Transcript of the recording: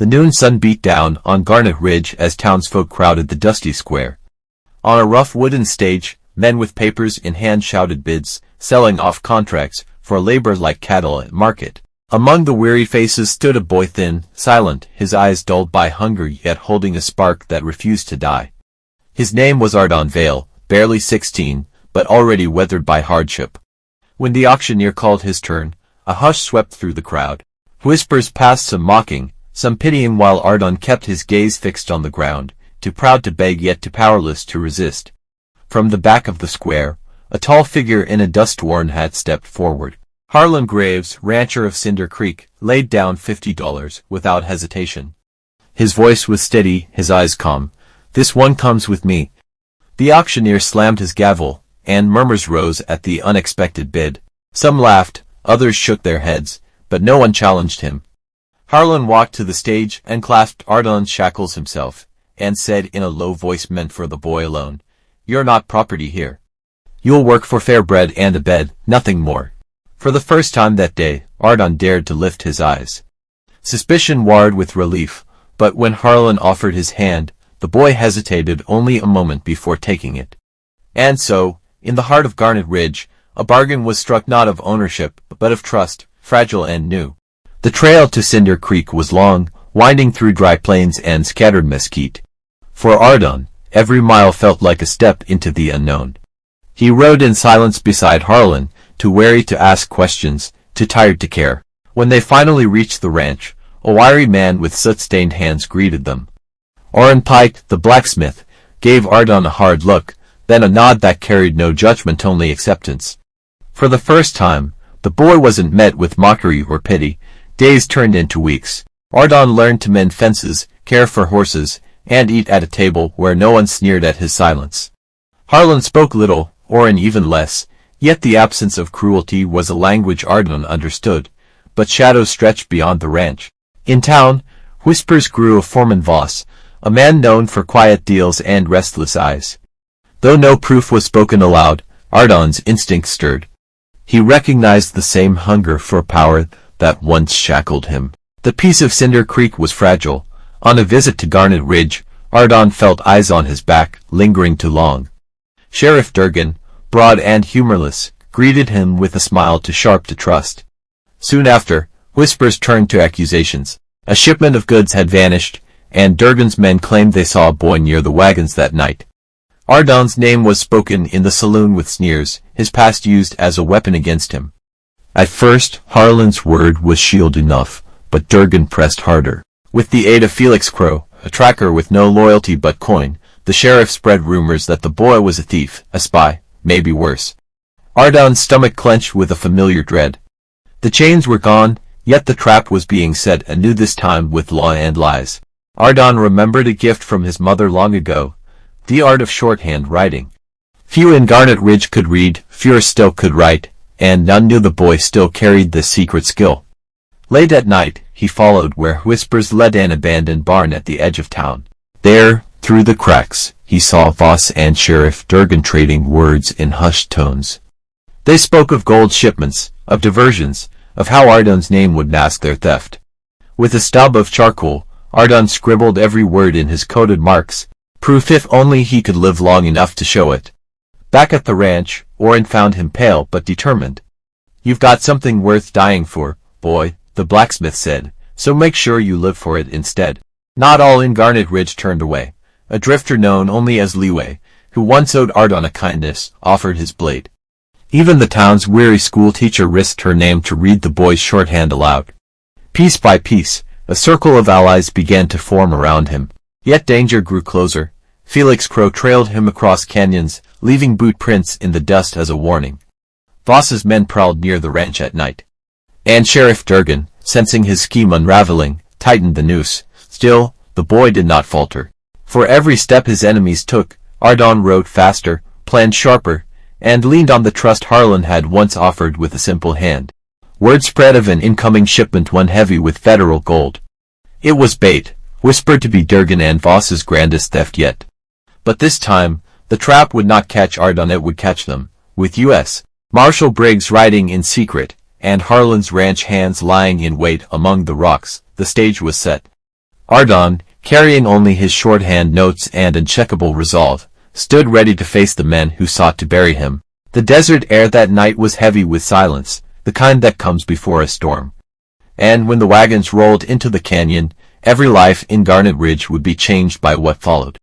The noon sun beat down on Garnet Ridge as townsfolk crowded the dusty square. On a rough wooden stage, men with papers in hand shouted bids, selling off contracts for labor like cattle at market. Among the weary faces stood a boy thin, silent, his eyes dulled by hunger yet holding a spark that refused to die. His name was Ardan Vale, barely 16, but already weathered by hardship. When the auctioneer called his turn, a hush swept through the crowd. Whispers passed, some mocking, some pitying, while Ardan kept his gaze fixed on the ground, too proud to beg yet too powerless to resist. From the back of the square, a tall figure in a dust-worn hat stepped forward. Harlon Graves, rancher of Cinder Creek, laid down $50 without hesitation. His voice was steady, his eyes calm. "This one comes with me." The auctioneer slammed his gavel, and murmurs rose at the unexpected bid. Some laughed, others shook their heads, but no one challenged him. Harlon walked to the stage and clasped Ardan's shackles himself, and said in a low voice meant for the boy alone, "You're not property here. You'll work for fair bread and a bed, nothing more." For the first time that day, Ardan dared to lift his eyes. Suspicion warred with relief, but when Harlon offered his hand, the boy hesitated only a moment before taking it. And so, in the heart of Garnet Ridge, a bargain was struck, not of ownership, but of trust, fragile and new. The trail to Cinder Creek was long, winding through dry plains and scattered mesquite. For Ardan, every mile felt like a step into the unknown. He rode in silence beside Harlon, too wary to ask questions, too tired to care. When they finally reached the ranch, a wiry man with soot-stained hands greeted them. Orrin Pike, the blacksmith, gave Ardan a hard look, then a nod that carried no judgment, only acceptance. For the first time, the boy wasn't met with mockery or pity. Days turned into weeks. Ardan learned to mend fences, care for horses, and eat at a table where no one sneered at his silence. Harlon spoke little, Orrin even less, yet the absence of cruelty was a language Ardan understood, but shadows stretched beyond the ranch. In town, whispers grew of Foreman Voss, a man known for quiet deals and restless eyes. Though no proof was spoken aloud, Ardan's instinct stirred. He recognized the same hunger for power that once shackled him. The peace of Cinder Creek was fragile. On a visit to Garnet Ridge, Ardan felt eyes on his back, lingering too long. Sheriff Durgan, broad and humorless, greeted him with a smile too sharp to trust. Soon after, whispers turned to accusations. A shipment of goods had vanished, and Durgan's men claimed they saw a boy near the wagons that night. Ardan's name was spoken in the saloon with sneers, his past used as a weapon against him. At first, Harlon's word was shield enough, but Durgan pressed harder. With the aid of Felix Crow, a tracker with no loyalty but coin, the sheriff spread rumors that the boy was a thief, a spy, maybe worse. Ardan's stomach clenched with a familiar dread. The chains were gone, yet the trap was being set anew, this time with law and lies. Ardan remembered a gift from his mother long ago, the art of shorthand writing. Few in Garnet Ridge could read, fewer still could write, and none knew the boy still carried this secret skill. Late at night, he followed where whispers led an abandoned barn at the edge of town. There, through the cracks, he saw Voss and Sheriff Durgan trading words in hushed tones. They spoke of gold shipments, of diversions, of how Ardan's name would mask their theft. With a stub of charcoal, Ardan scribbled every word in his coded marks, proof if only he could live long enough to show it. Back at the ranch, Orrin found him pale but determined. "You've got something worth dying for, boy," the blacksmith said, "so make sure you live for it instead." Not all in Garnet Ridge turned away. A drifter known only as Leeway, who once owed Ardan a kindness, offered his blade. Even the town's weary school teacher risked her name to read the boy's shorthand aloud. Piece by piece, a circle of allies began to form around him. Yet danger grew closer. Felix Crow trailed him across canyons, leaving boot prints in the dust as a warning. Voss's men prowled near the ranch at night. And Sheriff Durgan, sensing his scheme unraveling, tightened the noose. Still, the boy did not falter. For every step his enemies took, Ardan rode faster, planned sharper, and leaned on the trust Harlon had once offered with a simple hand. Word spread of an incoming shipment, one heavy with federal gold. It was bait, whispered to be Durgan and Voss's grandest theft yet. But this time, the trap would not catch Ardan, it would catch them, with U.S. Marshal Briggs riding in secret, and Harlon's ranch hands lying in wait among the rocks. The stage was set. Ardan, carrying only his shorthand notes and uncheckable resolve, stood ready to face the men who sought to bury him. The desert air that night was heavy with silence, the kind that comes before a storm. And when the wagons rolled into the canyon, every life in Garnet Ridge would be changed by what followed.